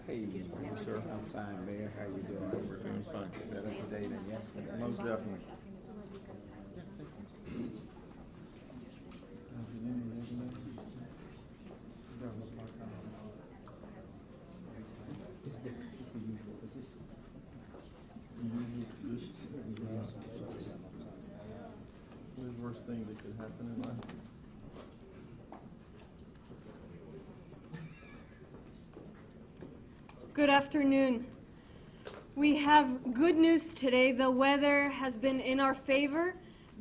Hey, sir, I'm fine, Mayor. How you doing? We're doing fine. Better today than yesterday. Most definitely. What's the worst thing that could happen in life? Good afternoon. We have good news today. The weather has been in our favor.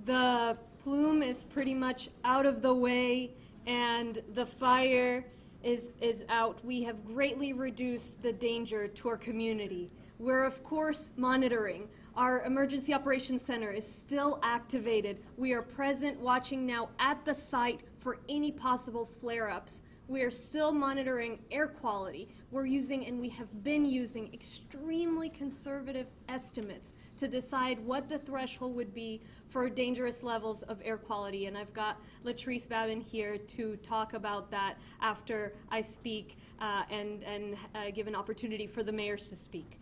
The plume is pretty much out of the way, and the fire is out. We have greatly reduced the danger to our community. We're, of course, monitoring. Our Emergency Operations Center is still activated. We are present, watching now at the site for any possible flare-ups. We are still monitoring air quality. We're using, and we have been using, extremely conservative estimates to decide what the threshold would be for dangerous levels of air quality. And I've got Latrice Babin here to talk about that after I speak and give an opportunity for the mayors to speak.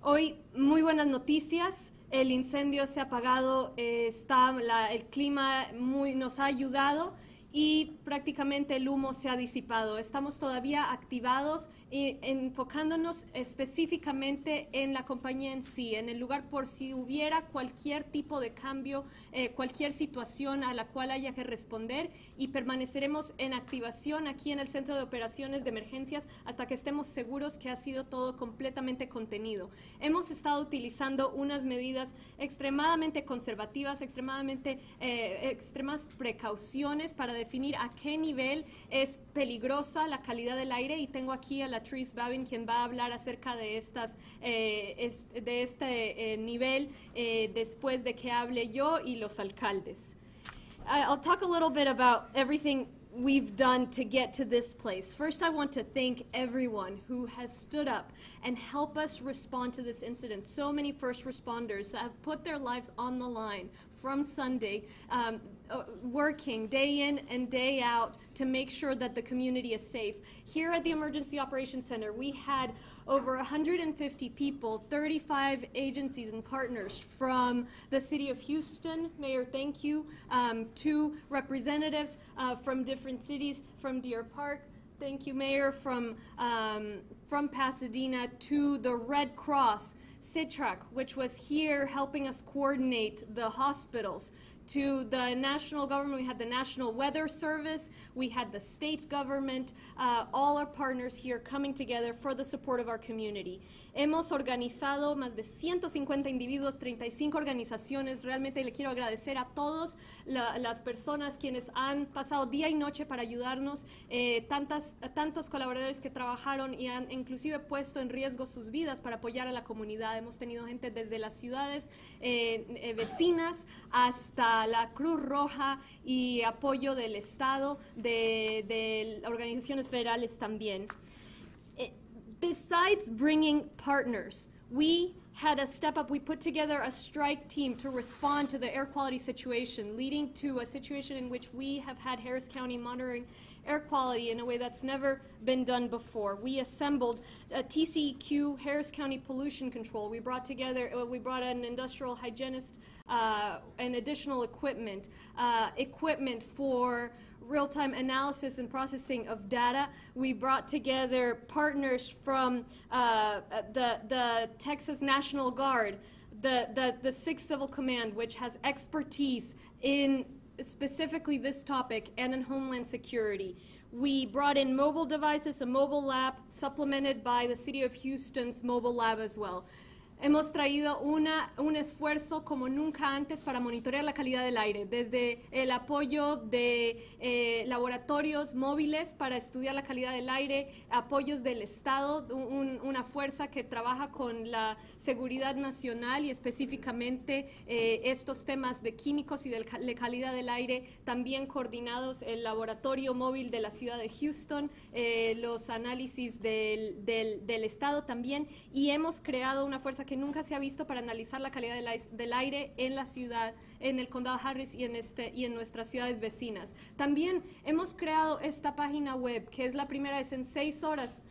Hoy, muy buenas noticias. El incendio se ha apagado, el clima nos ha ayudado y prácticamente el humo se ha disipado. Estamos todavía activados y enfocándonos específicamente en la compañía en sí, en el lugar por si hubiera cualquier tipo de cambio, cualquier situación a la cual haya que responder, y permaneceremos en activación aquí en el Centro de Operaciones de Emergencias hasta que estemos seguros que ha sido todo completamente contenido. Hemos estado utilizando unas medidas extremadamente conservativas, extremas precauciones para definir a qué nivel es peligrosa la calidad del aire, y tengo aquí a Latrice Babin, quien va a hablar acerca de este nivel después de que hable yo y los alcaldes. I'll talk a little bit about everything we've done to get to this place. First, I want to thank everyone who has stood up and helped us respond to this incident. So many first responders have put their lives on the line from Sunday, working day in and day out to make sure that the community is safe. Here at the Emergency Operations Center, we had over 150 people, 35 agencies and partners from the city of Houston, Mayor, thank you, 2 representatives from different cities, from Deer Park, thank you, Mayor, from Pasadena, to the Red Cross, CITRAC, which was here helping us coordinate the hospitals, to the national government. We had the National Weather Service, we had the state government, all our partners here coming together for the support of our community. Hemos organizado más de 150 individuos, 35 organizaciones. Realmente le quiero agradecer a todas las personas quienes han pasado día y noche para ayudarnos, tantos colaboradores que trabajaron y han inclusive puesto en riesgo sus vidas para apoyar a la comunidad. Hemos tenido gente desde las ciudades vecinas hasta la Cruz Roja y apoyo del Estado, de organizaciones federales también. Besides bringing partners, we had a step up. We put together a strike team to respond to the air quality situation, leading to a situation in which we have had Harris County monitoring air quality in a way that's never been done before. We assembled a TCEQ, Harris County Pollution Control. We brought an industrial hygienist and additional equipment for real-time analysis and processing of data. We brought together partners from the Texas National Guard, the 6th Civil Command, which has expertise in specifically this topic, and in Homeland Security. We brought in mobile devices, a mobile lab, supplemented by the City of Houston's mobile lab as well. Hemos traído un esfuerzo como nunca antes para monitorear la calidad del aire, desde el apoyo de laboratorios móviles para estudiar la calidad del aire, apoyos del Estado, una fuerza que trabaja con la seguridad nacional y específicamente estos temas de químicos y de calidad del aire, también coordinados el laboratorio móvil de la ciudad de Houston, los análisis del Estado también, y hemos creado una fuerza que que nunca se ha visto para analizar la calidad del aire en la ciudad, en el condado Harris y en nuestras ciudades vecinas. También hemos creado esta página web, que es la primera vez en 6 horas,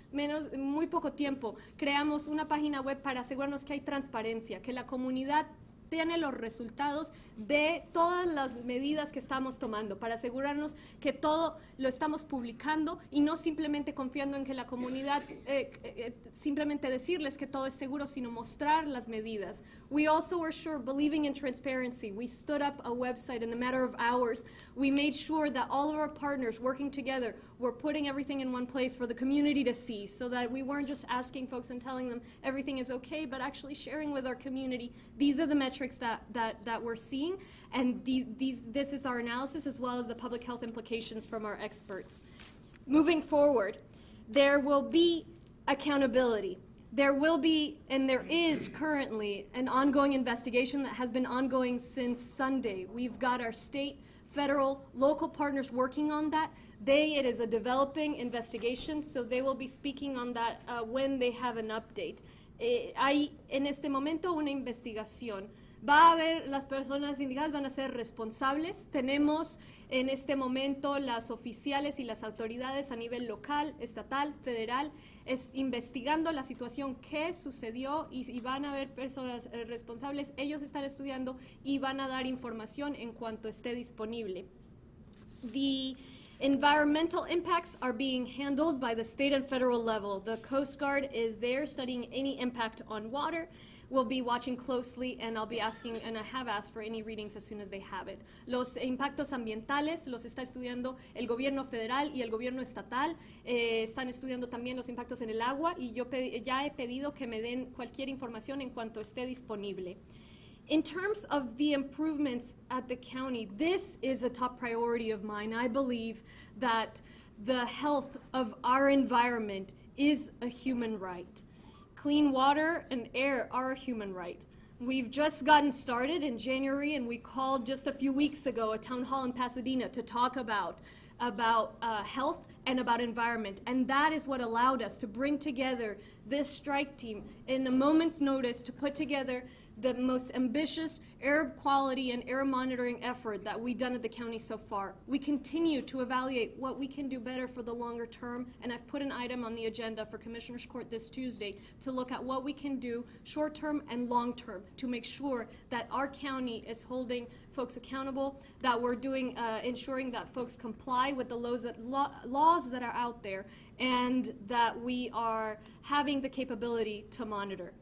muy poco tiempo, creamos una página web para asegurarnos que hay transparencia, que la comunidad tiene los resultados de todas las medidas que estamos tomando, para asegurarnos que todo lo estamos publicando y no simplemente confiando en que la comunidad, simplemente decirles que todo es seguro, sino mostrar las medidas. We also were sure, believing in transparency, we stood up a website in a matter of hours. We made sure that all of our partners working together were putting everything in one place for the community to see, so that we weren't just asking folks and telling them everything is okay, but actually sharing with our community, these are the metrics that we're seeing, and this is our analysis as well as the public health implications from our experts. Moving forward, there will be accountability. There will be, and there is currently, an ongoing investigation that has been ongoing since Sunday. We've got our state, federal, local partners working on that. It is a developing investigation, so they will be speaking on that when they have an update. Hay en este momento una investigación. Va a haber, las personas indicadas van a ser responsables. Tenemos en este momento las oficiales y las autoridades a nivel local, estatal, federal, investigando la situación que sucedió y van a haber personas responsables. Ellos están estudiando y van a dar información en cuanto esté disponible. The environmental impacts are being handled by the state and federal level. The Coast Guard is there studying any impact on water. We'll be watching closely, and I'll be asking, and I have asked for any readings as soon as they have it. Los impactos ambientales los está estudiando el gobierno federal y el gobierno estatal. Están estudiando también los impactos en el agua, y yo ya he pedido que me den cualquier información en cuanto esté disponible. In terms of the improvements at the county, this is a top priority of mine. I believe that the health of our environment is a human right. Clean water and air are a human right. We've just gotten started in January, and we called just a few weeks ago a town hall in Pasadena to talk about health and about environment. And that is what allowed us to bring together this strike team in a moment's notice to put together the most ambitious air quality and air monitoring effort that we've done at the county so far. We continue to evaluate what we can do better for the longer term, and I've put an item on the agenda for Commissioners Court this Tuesday to look at what we can do short term and long term to make sure that our county is holding folks accountable, that we're doing, ensuring that folks comply with the laws that are out there, and that we are having the capability to monitor.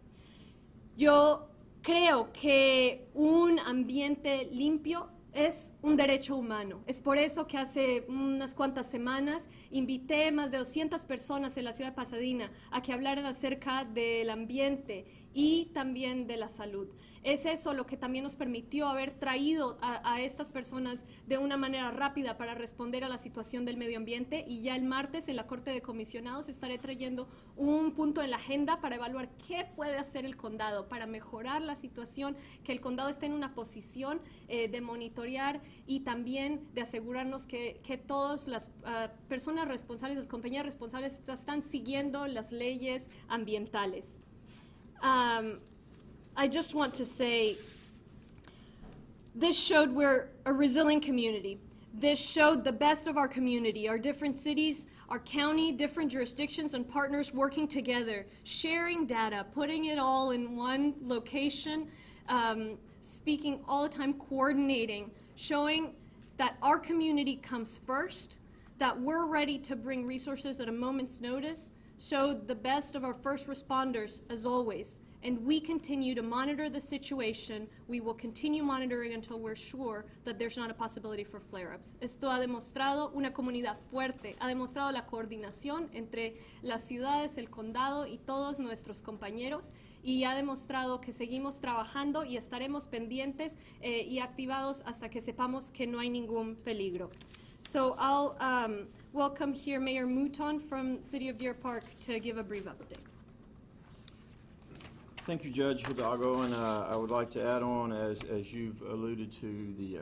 Yo creo que un ambiente limpio es un derecho humano. Es por eso que hace unas cuantas semanas invité más de 200 personas en la ciudad de Pasadena a que hablaran acerca del ambiente y también de la salud. Es eso lo que también nos permitió haber traído a estas personas de una manera rápida para responder a la situación del medio ambiente, y ya el martes en la Corte de Comisionados estaré trayendo un punto en la agenda para evaluar qué puede hacer el condado para mejorar la situación, que el condado esté en una posición de monitorear y también de asegurarnos que todas las personas responsables, las compañías responsables están siguiendo las leyes ambientales. I just want to say, this showed we're a resilient community. This showed the best of our community, our different cities, our county, different jurisdictions and partners working together, sharing data, putting it all in one location, speaking all the time, coordinating, showing that our community comes first, that we're ready to bring resources at a moment's notice, showed the best of our first responders as always. And we continue to monitor the situation. We will continue monitoring until we're sure that there's not a possibility for flare-ups. Esto ha demostrado una comunidad fuerte, ha demostrado la coordinación entre las ciudades, el condado y todos nuestros compañeros, y ha demostrado que seguimos trabajando y estaremos pendientes y activados hasta que sepamos que no hay ningún peligro. So I'll welcome here Mayor Mouton from City of Deer Park to give a brief update. Thank you, Judge Hidalgo, and I would like to add on, as you've alluded to, the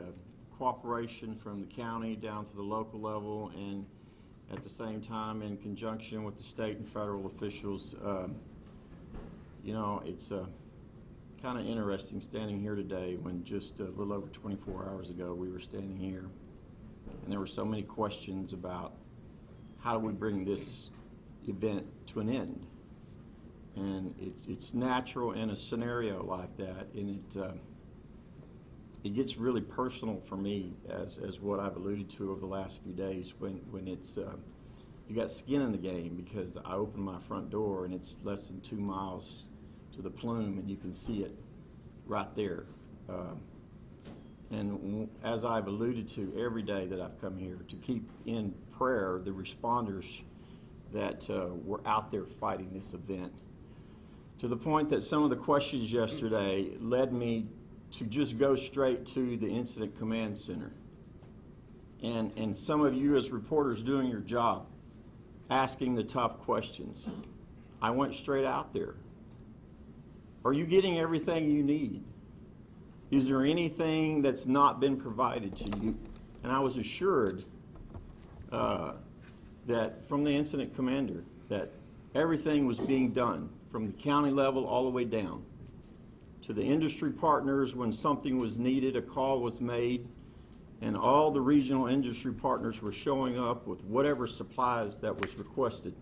cooperation from the county down to the local level, and at the same time in conjunction with the state and federal officials. You know, it's kind of interesting standing here today when just a little over 24 hours ago we were standing here and there were so many questions about how do we bring this event to an end. And it's natural in a scenario like that, and it gets really personal for me as what I've alluded to over the last few days when it's you got skin in the game, because I open my front door and it's less than 2 miles to the plume and you can see it right there. And as I've alluded to every day that I've come here, to keep in prayer the responders that were out there fighting this event, to the point that some of the questions yesterday led me to just go straight to the Incident Command Center. And some of you as reporters doing your job, asking the tough questions. I went straight out there. Are you getting everything you need? Is there anything that's not been provided to you? And I was assured that from the incident commander that everything was being done from the county level all the way down to the industry partners. When something was needed, a call was made, and all the regional industry partners were showing up with whatever supplies that was requested.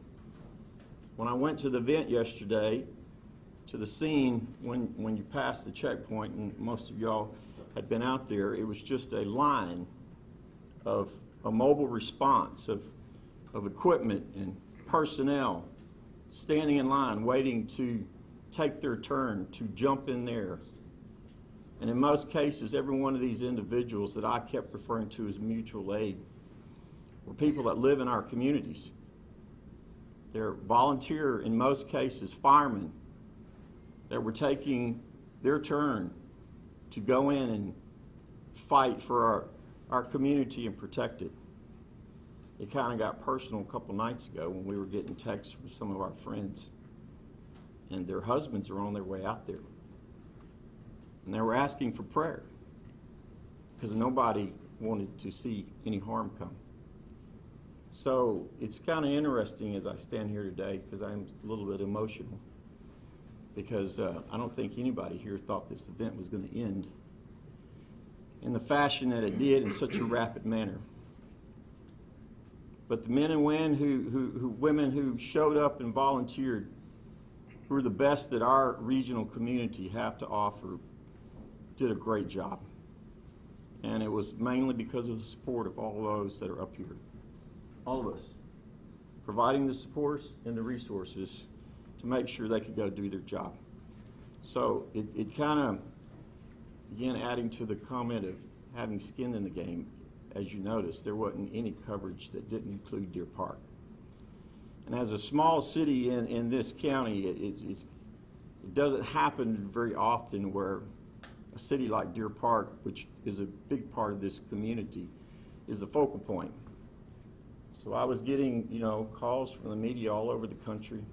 When I went to the event yesterday, to the scene, when you passed the checkpoint, and most of y'all had been out there, it was just a line of a mobile response of equipment and personnel standing in line waiting to take their turn to jump in there. And in most cases, every one of these individuals that I kept referring to as mutual aid were people that live in our communities. They're volunteer, in most cases, firemen that were taking their turn to go in and fight for our community and protect it. It kind of got personal a couple nights ago when we were getting texts from some of our friends, and their husbands are on their way out there. And they were asking for prayer because nobody wanted to see any harm come. So it's kind of interesting as I stand here today, because I'm a little bit emotional, because I don't think anybody here thought this event was going to end in the fashion that it did in such a rapid manner. But the men and women who showed up and volunteered, who are the best that our regional community have to offer, did a great job. And it was mainly because of the support of all those that are up here. All of us. Providing the supports and the resources to make sure they could go do their job. So it kind of, again, adding to the comment of having skin in the game, as you noticed, there wasn't any coverage that didn't include Deer Park. And as a small city in this county, it doesn't happen very often where a city like Deer Park, which is a big part of this community, is the focal point. So I was getting, calls from the media all over the country,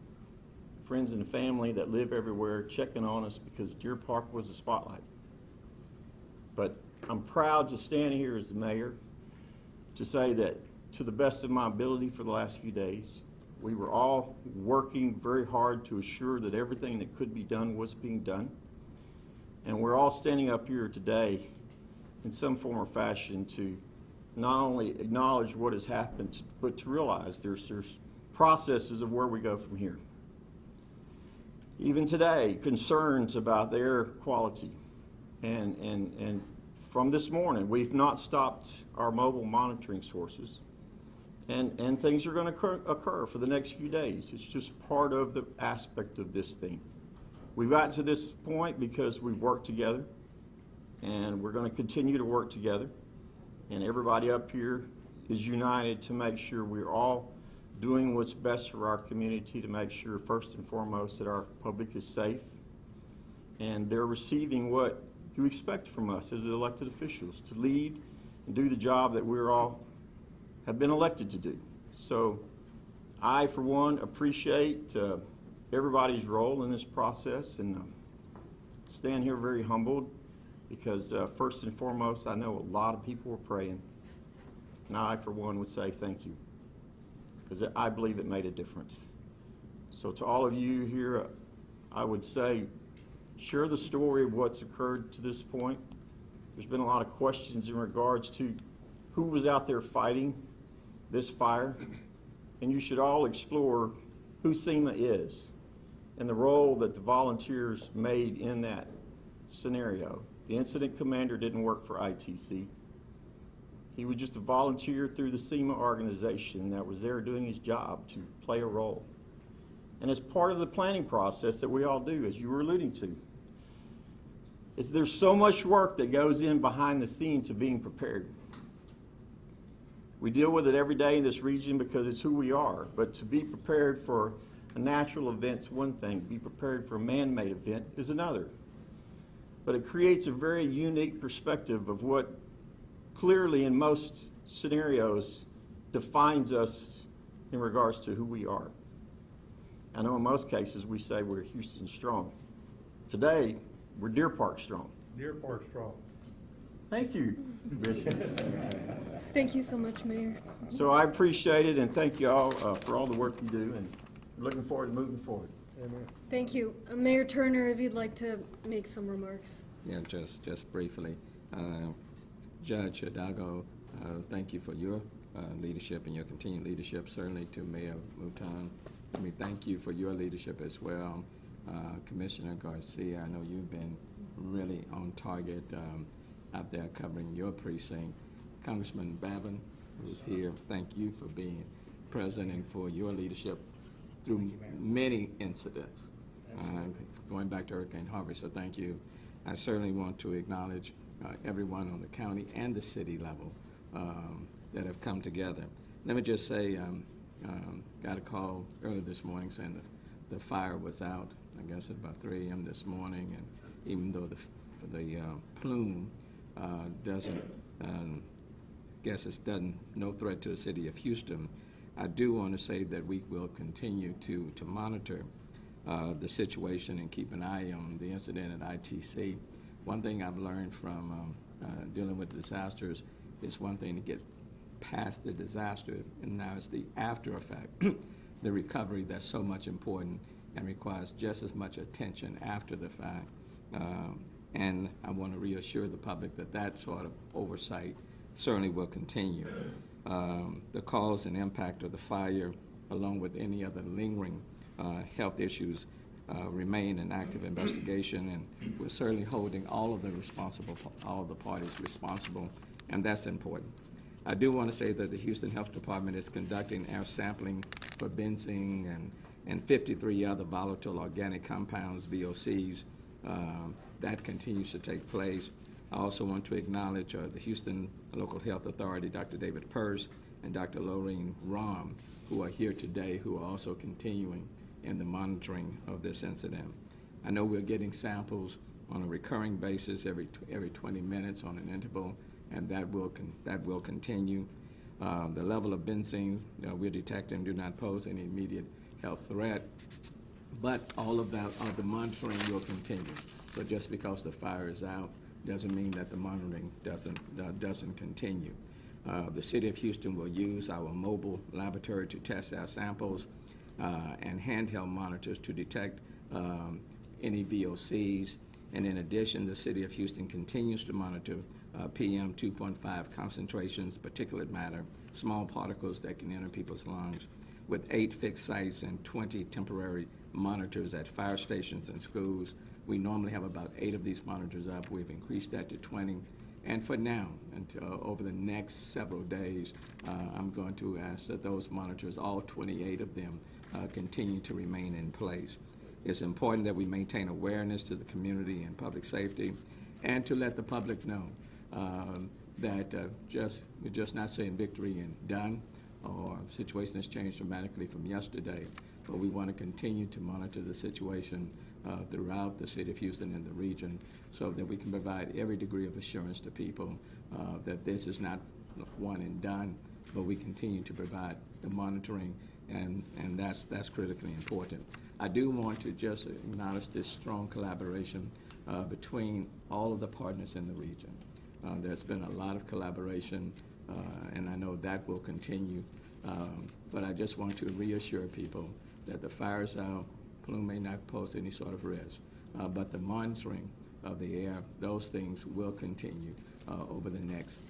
friends and family that live everywhere checking on us because Deer Park was a spotlight. But I'm proud to stand here as the mayor to say that, to the best of my ability for the last few days, we were all working very hard to assure that everything that could be done was being done. And we're all standing up here today in some form or fashion to not only acknowledge what has happened, but to realize there's processes of where we go from here. Even today, concerns about the air quality. And from this morning, we've not stopped our mobile monitoring sources. And things are going to occur for the next few days. It's just part of the aspect of this thing. We've gotten to this point because we've worked together, and we're going to continue to work together. And everybody up here is united to make sure we're all doing what's best for our community, to make sure, first and foremost, that our public is safe and they're receiving what you expect from us as elected officials, to lead and do the job that we're all have been elected to do. So I, for one, appreciate everybody's role in this process, and stand here very humbled because first and foremost, I know a lot of people were praying, and I, for one, would say thank you, because I believe it made a difference. So to all of you here, I would say, share the story of what's occurred to this point. There's been a lot of questions in regards to who was out there fighting this fire, and you should all explore who SEMA is and the role that the volunteers made in that scenario. The incident commander didn't work for ITC. He was just a volunteer through the SEMA organization that was there doing his job to play a role. And as part of the planning process that we all do, as you were alluding to, there's so much work that goes in behind the scenes of being prepared. We deal with it every day in this region because it's who we are, but to be prepared for a natural event's one thing, to be prepared for a man-made event is another. But it creates a very unique perspective of what clearly in most scenarios defines us in regards to who we are. I know in most cases we say we're Houston strong. Today, we're Deer Park strong. Deer Park strong. Thank you, Bishop. Thank you so much, Mayor. So I appreciate it, and thank you all for all the work you do, and looking forward to moving forward. Amen. Thank you. Mayor Turner, if you'd like to make some remarks. Yeah, just briefly. Judge Hidalgo, thank you for your leadership and your continued leadership, certainly to Mayor Mouton. Let me thank you for your leadership as well. Commissioner Garcia, I know you've been really on target out there covering your precinct. Congressman Babin, who's here, thank you for being present and for your leadership through many incidents, going back to Hurricane Harvey, so thank you. I certainly want to acknowledge everyone on the county and the city level that have come together. Let me just say, got a call early this morning saying the fire was out, I guess at about 3 a.m. this morning, and even though the plume doesn't, no threat to the city of Houston, I do want to say that we will continue to monitor the situation and keep an eye on the incident at ITC. One thing I've learned from dealing with disasters is one thing to get past the disaster, and now it's the after effect, the recovery that's so much important and requires just as much attention after the fact. And I want to reassure the public that that sort of oversight certainly will continue. The cause and impact of the fire, along with any other lingering health issues, remain an active investigation, and we're certainly holding all of the parties responsible, and that's important. I do want to say that the Houston Health Department is conducting air sampling for benzene and 53 other volatile organic compounds, VOCs. That continues to take place. I also want to acknowledge the Houston Local Health Authority, Dr. David Purse and Dr. Lorraine Rahm, who are here today, who are also continuing in the monitoring of this incident. I know we're getting samples on a recurring basis every 20 minutes on an interval, and that will continue. The level of benzene we're detecting do not pose any immediate health threat, but all of the monitoring will continue. So just because the fire is out doesn't mean that the monitoring doesn't continue. The City of Houston will use our mobile laboratory to test our samples and handheld monitors to detect any VOCs. And in addition, the City of Houston continues to monitor PM 2.5 concentrations, particulate matter, small particles that can enter people's lungs, with 8 fixed sites and 20 temporary monitors at fire stations and schools. We normally have about 8 of these monitors up. We've increased that to 20. And for now, until over the next several days, I'm going to ask that those monitors, all 28 of them, continue to remain in place. It's important that we maintain awareness to the community and public safety, and to let the public know that we're just not saying victory and done, or the situation has changed dramatically from yesterday, but we want to continue to monitor the situation throughout the city of Houston and the region, so that we can provide every degree of assurance to people that this is not one and done, but we continue to provide the monitoring, and that's critically important. I do want to just acknowledge this strong collaboration between all of the partners in the region. There's been a lot of collaboration, and I know that will continue, but I just want to reassure people that the fire's out. Plume may not pose any sort of risk, but the monitoring of the air, those things will continue over the next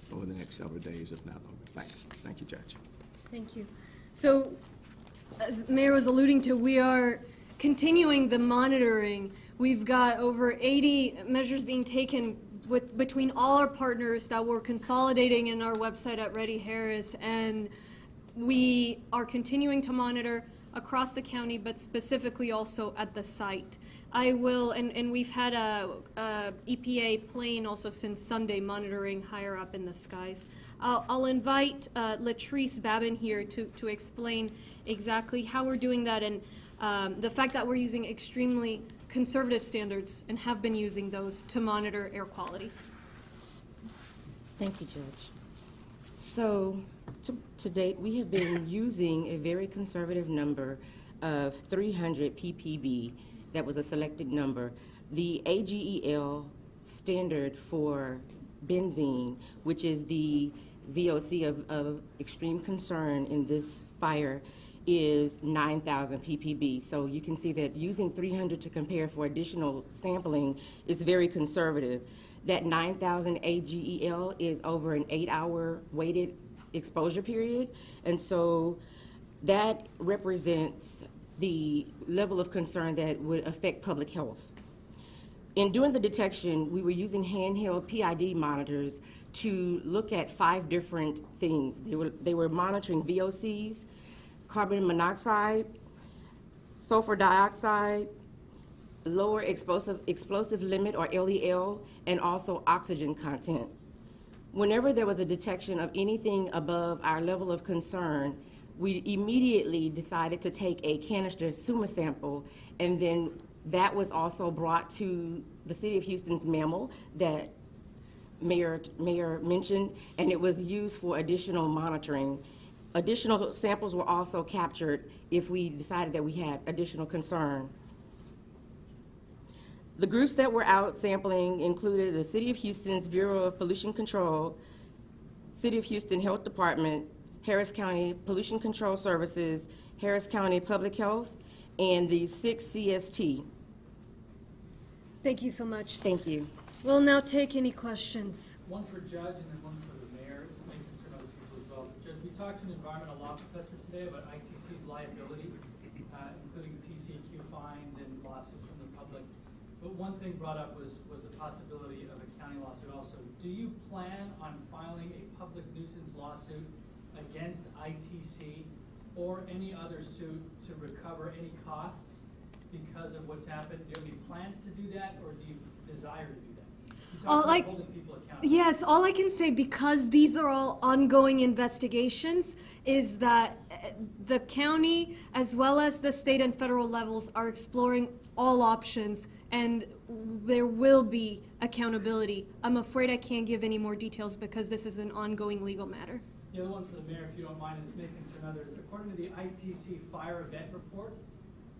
several days, if not longer. Thanks. Thank you, Judge. Thank you. So, as Mayor was alluding to, we are continuing the monitoring. We've got over 80 measures being taken between all our partners that we're consolidating in our website at Reddy Harris, and we are continuing to monitor across the county, but specifically also at the site. I will, and we've had a EPA plane also since Sunday monitoring higher up in the skies. I'll invite Latrice Babin here to explain exactly how we're doing that, and the fact that we're using extremely conservative standards and have been using those to monitor air quality. Thank you, Judge. So to date, we have been using a very conservative number of 300 ppb. That was a selected number. The AGEL standard for benzene, which is the VOC of extreme concern in this fire, is 9,000 ppb. So you can see that using 300 to compare for additional sampling is very conservative. That 9,000 AGEL is over an 8-hour weighted exposure period, and so that represents the level of concern that would affect public health. In doing the detection, we were using handheld PID monitors to look at 5 different things. They were monitoring VOCs, carbon monoxide, sulfur dioxide, lower explosive limit or LEL, and also oxygen content. Whenever there was a detection of anything above our level of concern, we immediately decided to take a canister SUMA sample, and then that was also brought to the City of Houston's MAML that Mayor mentioned, and it was used for additional monitoring. Additional samples were also captured if we decided that we had additional concern. The groups that were out sampling included the City of Houston's Bureau of Pollution Control, City of Houston Health Department, Harris County Pollution Control Services, Harris County Public Health, and the 6 CST. Thank you so much. Thank you. We'll now take any questions. One for Judge and then one for the Mayor. This may concern other people as well. Judge, we talked to an environmental law professor today about ITC's liability, including TCQ fines and lawsuits from the public. But one thing brought up was the possibility of a county lawsuit also. Do you plan on filing a public nuisance lawsuit against ITC or any other suit to recover any costs because of what's happened? Do you have any plans to do that, or do you desire to do that? You talked about holding people accountable. Yes, all I can say, because these are all ongoing investigations, is that the county as well as the state and federal levels are exploring all options, and there will be accountability. I'm afraid I can't give any more details because this is an ongoing legal matter. The other one for the Mayor, if you don't mind, and this may concern others. According to the ITC fire event report,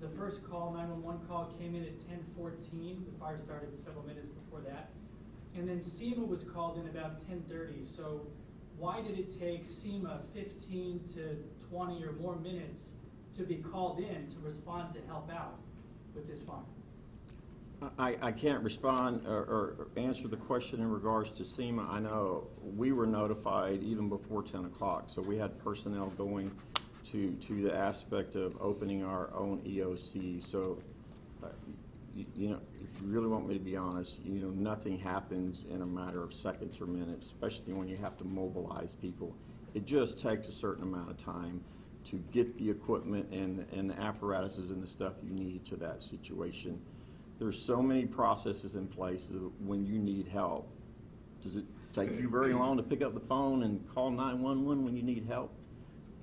the first call, 911 call, came in at 10:14. The fire started several minutes before that. And then SEMA was called in about 10:30. So why did it take SEMA 15 to 20 or more minutes to be called in to respond to help out with this fire? I can't respond or answer the question in regards to SEMA. I know we were notified even before 10 o'clock, so we had personnel going to the aspect of opening our own EOC. So, you know, if you really want me to be honest, you know, nothing happens in a matter of seconds or minutes, especially when you have to mobilize people. It just takes a certain amount of time to get the equipment and the apparatuses and the stuff you need to that situation. There's so many processes in place when you need help. Does it take you very long to pick up the phone and call 911 when you need help?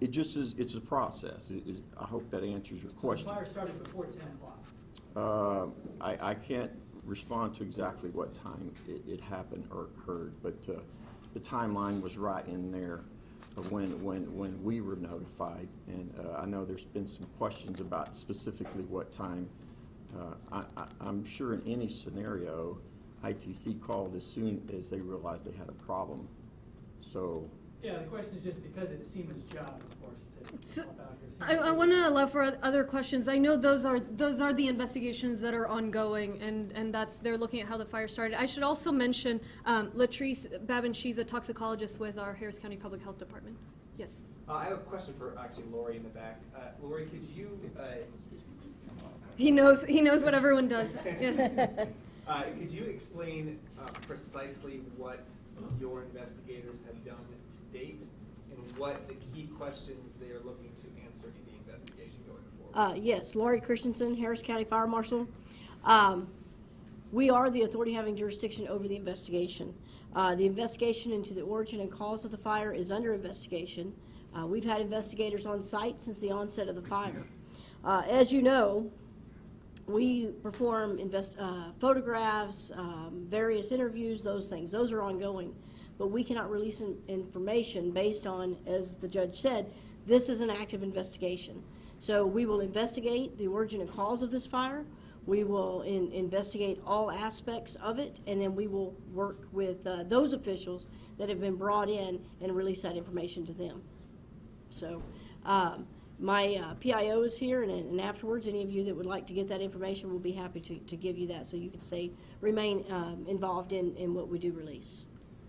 It just is, it's a process. I hope that answers your question. The fire started before 10 o'clock. I can't respond to exactly what time it happened or occurred, but the timeline was right in there when we were notified. And I know there's been some questions about specifically what time. I'm sure in any scenario, ITC called as soon as they realized they had a problem. So Yeah, the question is just because it's SEMA's job, of course, to So, help out here. I want to allow for other questions. I know those are the investigations that are ongoing, and they're looking at how the fire started. I should also mention Latrice Babin. She's a toxicologist with our Harris County Public Health Department. Yes. I have a question for actually Lori in the back. Lori, could you? He knows what everyone does. Yeah. Could you explain precisely what your investigators have done to date and what the key questions they are looking to answer in the investigation going forward? Yes, Lori Christensen, Harris County Fire Marshal. We are the authority having jurisdiction over the investigation. The investigation into the origin and cause of the fire is under investigation. We've had investigators on site since the onset of the fire. As you know, we perform photographs, various interviews, those things. Those are ongoing. But we cannot release information based on, as the judge said, this is an active investigation. So we will investigate the origin and cause of this fire. We will investigate all aspects of it, and then we will work with those officials that have been brought in and release that information to them. So my PIO is here, and afterwards, any of you that would like to get that information, we'll be happy to give you that so you can remain involved in what we do release.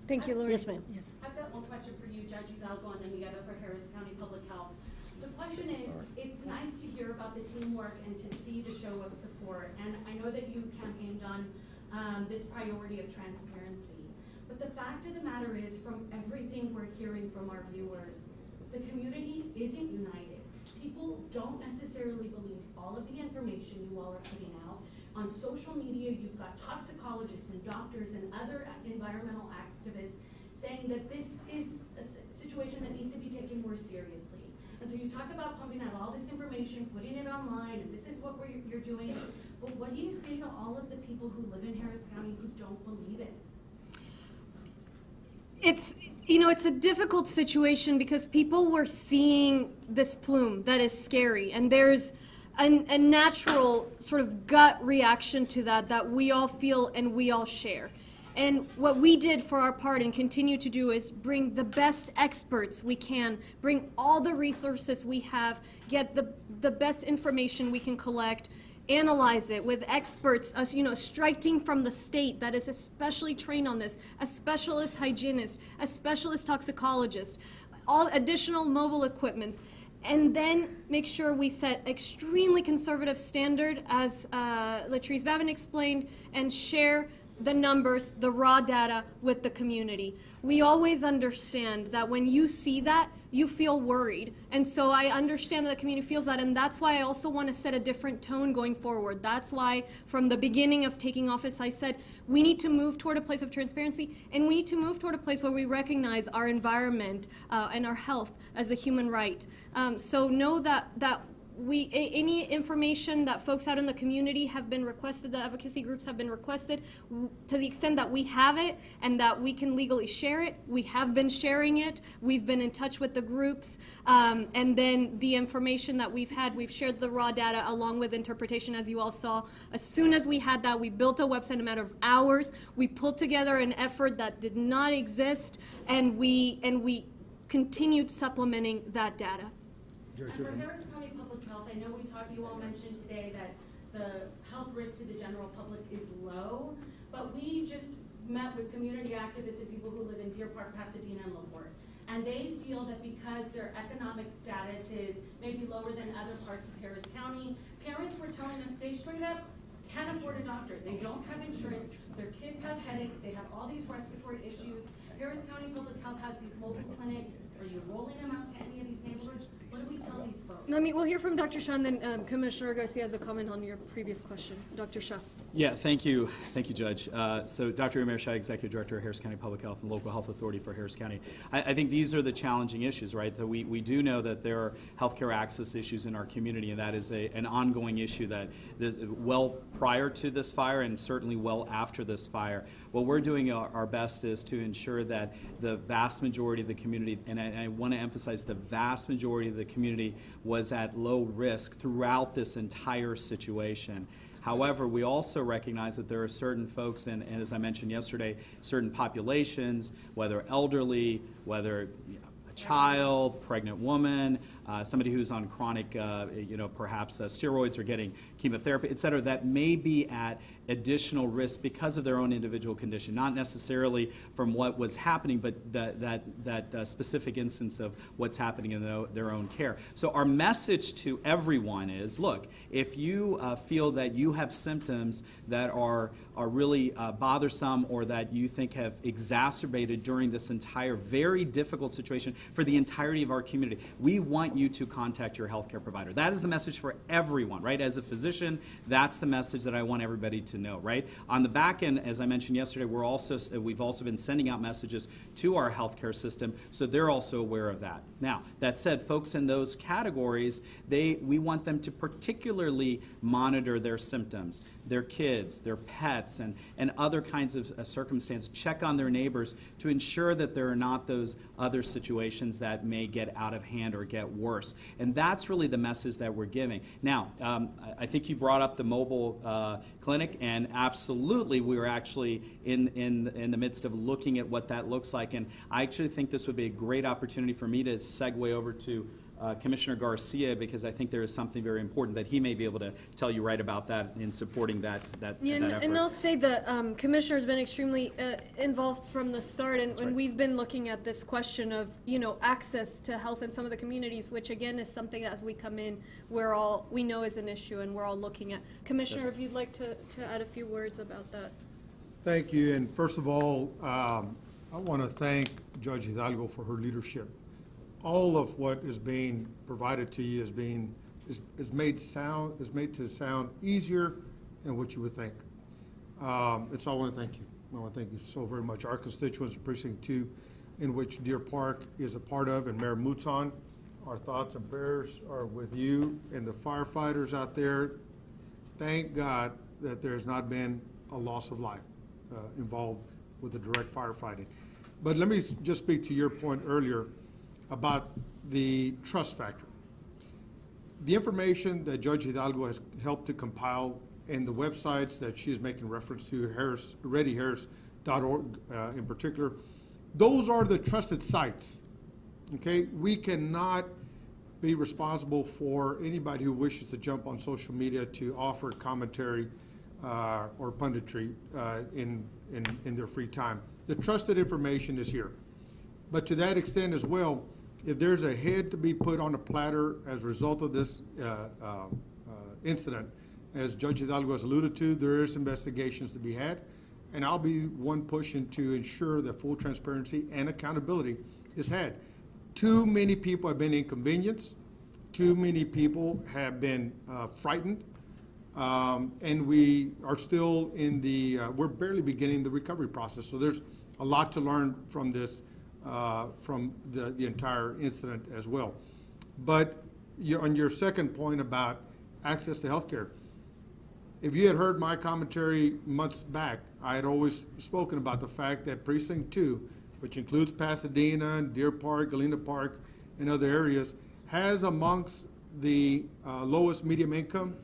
Thank you, Lori. Yes, ma'am. Yes. I've got one question for you, Judge Hidalgo, and then the other for Harris County Public Health. The question is, it's nice to hear about the teamwork and to see the show of support, and I know that you campaigned on this priority of transparency. But the fact of the matter is, from everything we're hearing from our viewers, the community isn't united. People don't necessarily believe all of the information you all are putting out. On social media, you've got toxicologists and doctors and other environmental activists saying that this is a situation that needs to be taken more seriously. And so you talk about pumping out all this information, putting it online, and this is what you're doing. But what do you say to all of the people who live in Harris County who don't believe it? It's a difficult situation because people were seeing this plume that is scary, and there's a natural sort of gut reaction to that we all feel and we all share. And what we did for our part and continue to do is bring the best experts we can, bring all the resources we have, get the best information we can collect, analyze it with experts, striking from the state that is especially trained on this, a specialist hygienist, a specialist toxicologist, all additional mobile equipments, and then make sure we set extremely conservative standard, as Latrice Babin explained, and share the numbers, the raw data with the community. We always understand that when you see that, you feel worried. And so I understand that the community feels that, and that's why I also want to set a different tone going forward. That's why from the beginning of taking office, I said we need to move toward a place of transparency, and we need to move toward a place where we recognize our environment and our health as a human right. So know that any information that folks out in the community have been requested, the advocacy groups have been requested, to the extent that we have it and that we can legally share it, we have been sharing it. We've been in touch with the groups, and then the information that we've shared the raw data along with interpretation, as you all saw. As soon as we had that, we built a website in a matter of hours. We pulled together an effort that did not exist, and we continued supplementing that data. And for Harris County Public Health, I know you all mentioned today that the health risk to the general public is low, but we just met with community activists and people who live in Deer Park, Pasadena, and LaPorte. And they feel that because their economic status is maybe lower than other parts of Harris County, parents were telling us they straight up can't afford a doctor. They don't have insurance. Their kids have headaches. They have all these respiratory issues. Harris County Public Health has these mobile clinics. Are you rolling them out to any of these neighborhoods? What do we tell these folks? We'll hear from Dr. Shah, and then Commissioner Garcia has a comment on your previous question. Dr. Shah. Yeah, thank you, Judge. So Dr. Amir Shah, Executive Director of Harris County Public Health and Local Health Authority for Harris County. I think these are the challenging issues, right? So we do know that there are healthcare access issues in our community, and that is an ongoing issue that well prior to this fire and certainly well after this fire. What we're doing our best is to ensure that the vast majority of the community, and I want to emphasize the vast majority of the community, was at low risk throughout this entire situation. However, we also recognize that there are certain folks, and as I mentioned yesterday, certain populations, whether elderly, whether a child, pregnant woman, somebody who's on chronic, perhaps steroids or getting chemotherapy, et cetera, that may be at additional risk because of their own individual condition, not necessarily from what was happening, but that specific instance of what's happening in their own care. So our message to everyone is, look, if you feel that you have symptoms that are really bothersome or that you think have exacerbated during this entire very difficult situation for the entirety of our community, we want you to contact your healthcare provider. That is the message for everyone, right? As a physician, that's the message that I want everybody to know, right? On the back end, as I mentioned yesterday, we've also been sending out messages to our healthcare system, so they're also aware of that. Now, that said, folks in those categories, we want them to particularly monitor their symptoms, their kids, their pets, and other kinds of circumstances. Check on their neighbors to ensure that there are not those other situations that may get out of hand or get worse. And that's really the message that we're giving. Now, I think you brought up the mobile clinic, and absolutely we were actually in the midst of looking at what that looks like. And I actually think this would be a great opportunity for me to segue over to Commissioner Garcia, because I think there is something very important that he may be able to tell you right about that in supporting that Yeah, effort. and I'll say the Commissioner's been extremely involved from the start, and right. we've been looking at this question of, access to health in some of the communities, which again is something that as we come in, we know is an issue and we're all looking at. Commissioner, if you'd like to add a few words about that. Thank you, and first of all, I want to thank Judge Hidalgo for her leadership. All of what is being provided to you is made to sound easier than what you would think. So I want to thank you. I want to thank you so very much. Our constituents, Precinct 2, in which Deer Park is a part of, and Mayor Mouton, our thoughts and prayers are with you and the firefighters out there. Thank God that there's not been a loss of life involved with the direct firefighting. But let me just speak to your point earlier about the trust factor. The information that Judge Hidalgo has helped to compile and the websites that she is making reference to, ReadyHarris.org in particular, those are the trusted sites, okay? We cannot be responsible for anybody who wishes to jump on social media to offer commentary or punditry in their free time. The trusted information is here. But to that extent as well, if there's a head to be put on a platter as a result of this incident, as Judge Hidalgo has alluded to, there is investigations to be had, and I'll be one pushing to ensure that full transparency and accountability is had. Too many people have been inconvenienced, too many people have been frightened, and we are still in we're barely beginning the recovery process, so there's a lot to learn from this. From the entire incident as well. But on your second point about access to health care, if you had heard my commentary months back, I had always spoken about the fact that Precinct 2, which includes Pasadena, Deer Park, Galena Park, and other areas, has amongst the lowest medium income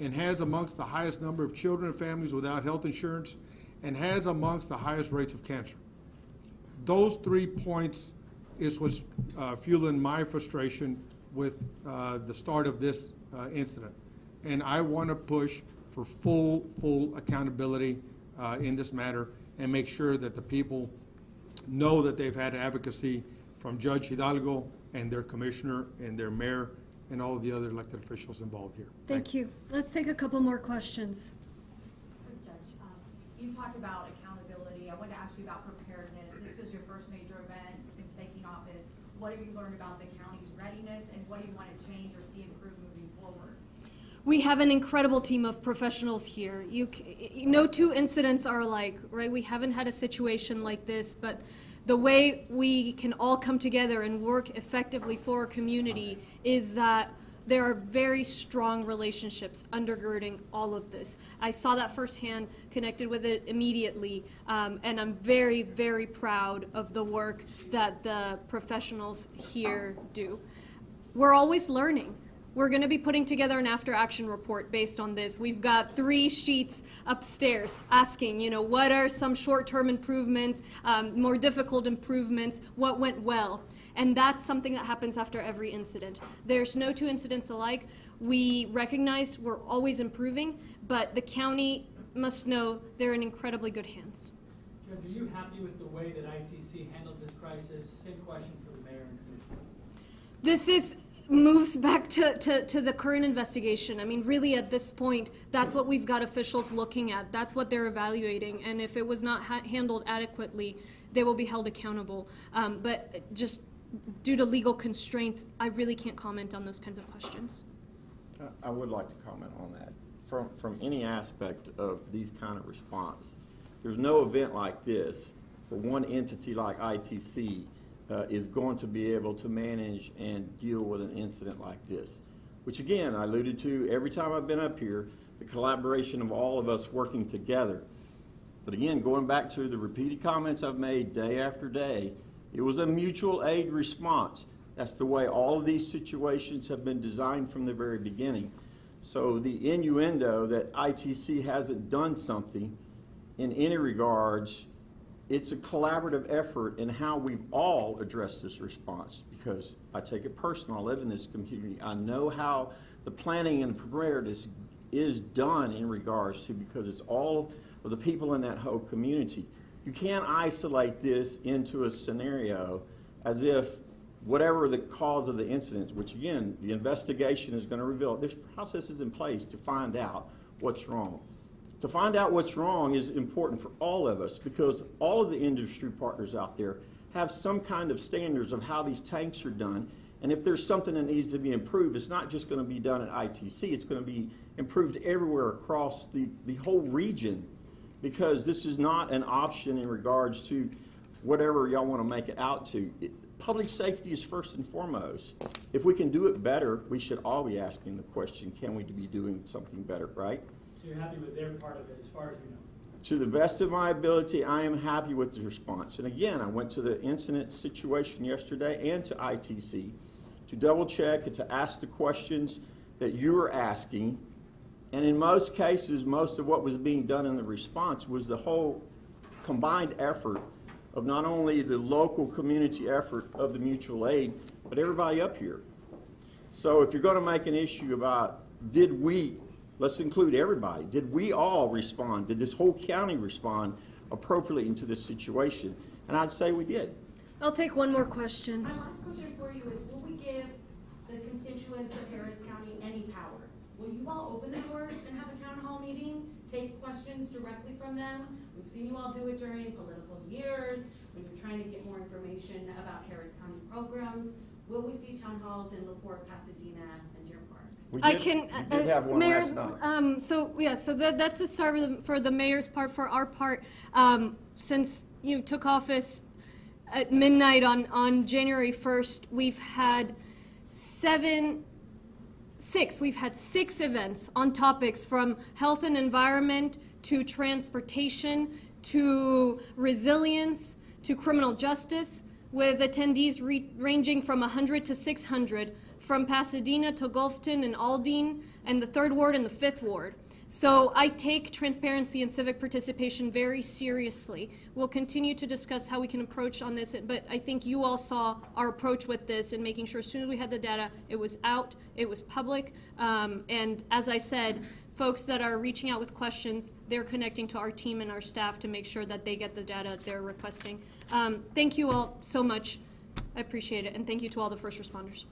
and has amongst the highest number of children and families without health insurance and has amongst the highest rates of cancer. Those 3 points is what's fueling my frustration with the start of this incident. And I want to push for full accountability in this matter and make sure that the people know that they've had advocacy from Judge Hidalgo and their commissioner and their mayor and all of the other elected officials involved here. Thank you. Let's take a couple more questions. Judge, you talked about accountability. I wanted to ask you about preparedness. This was your first major event since taking office. What have you learned about the county's readiness, and what do you want to change or see improve moving forward? We have an incredible team of professionals here. No two incidents are alike, right? We haven't had a situation like this, but the way we can all come together and work effectively for our community is that there are very strong relationships undergirding all of this. I saw that firsthand, connected with it immediately, and I'm very, very proud of the work that the professionals here do. We're always learning. We're going to be putting together an after-action report based on this. We've got 3 sheets upstairs asking, what are some short-term improvements, more difficult improvements, what went well. And that's something that happens after every incident. There's no 2 incidents alike. We recognized we're always improving, but the county must know they're in incredibly good hands. Judge, are you happy with the way that ITC handled this crisis? Same question for the mayor and commissioner. Moves back to the current investigation. I mean, really at this point, that's what we've got officials looking at. That's what they're evaluating. And if it was not handled adequately, they will be held accountable. But just due to legal constraints, I really can't comment on those kinds of questions. I would like to comment on that. From any aspect of these kind of response, there's no event like this where one entity like ITC is going to be able to manage and deal with an incident like this, which again, I alluded to every time I've been up here, the collaboration of all of us working together. But again, going back to the repeated comments I've made day after day, it was a mutual aid response. That's the way all of these situations have been designed from the very beginning. So the innuendo that ITC hasn't done something in any regards, it's a collaborative effort in how we've all addressed this response, because I take it personal. I live in this community. I know how the planning and preparedness is done in regards to, because it's all of the people in that whole community. You can't isolate this into a scenario as if whatever the cause of the incident, which again, the investigation is going to reveal, there's processes in place to find out what's wrong. To find out what's wrong is important for all of us, because all of the industry partners out there have some kind of standards of how these tanks are done. And if there's something that needs to be improved, it's not just going to be done at ITC, it's going to be improved everywhere across the whole region, because this is not an option in regards to whatever y'all want to make it out to. Public safety is first and foremost. If we can do it better, we should all be asking the question, can we be doing something better, right? So you're happy with their part of it as far as you know? To the best of my ability, I am happy with the response. And again, I went to the incident situation yesterday and to ITC to double check and to ask the questions that you were asking. And in most cases, most of what was being done in the response was the whole combined effort of not only the local community effort of the mutual aid, but everybody up here. So if you're going to make an issue about did we, let's include everybody, did we all respond, did this whole county respond appropriately into this situation? And I'd say we did. I'll take one more question. My last question for you is, will we give the constituents of Harris County any power? Will you all open the doors and have a town hall meeting, take questions directly from them? We've seen you all do it during political years, when you're trying to get more information about Harris County programs. Will we see town halls in LaPorte, Pasadena, and Deer Park? We I did have one Mayor, last night. So that's the start for the mayor's part. For our part, since you took office at midnight on January 1st, we've had 6 events on topics from health and environment to transportation to resilience to criminal justice, with attendees ranging from 100 to 600 from Pasadena to Gulfton and Aldine and the 3rd Ward and the 5th Ward. So I take transparency and civic participation very seriously. We'll continue to discuss how we can approach on this, but I think you all saw our approach with this and making sure as soon as we had the data, it was out, it was public, and as I said, folks that are reaching out with questions, they're connecting to our team and our staff to make sure that they get the data they're requesting. Thank you all so much. I appreciate it, and thank you to all the first responders.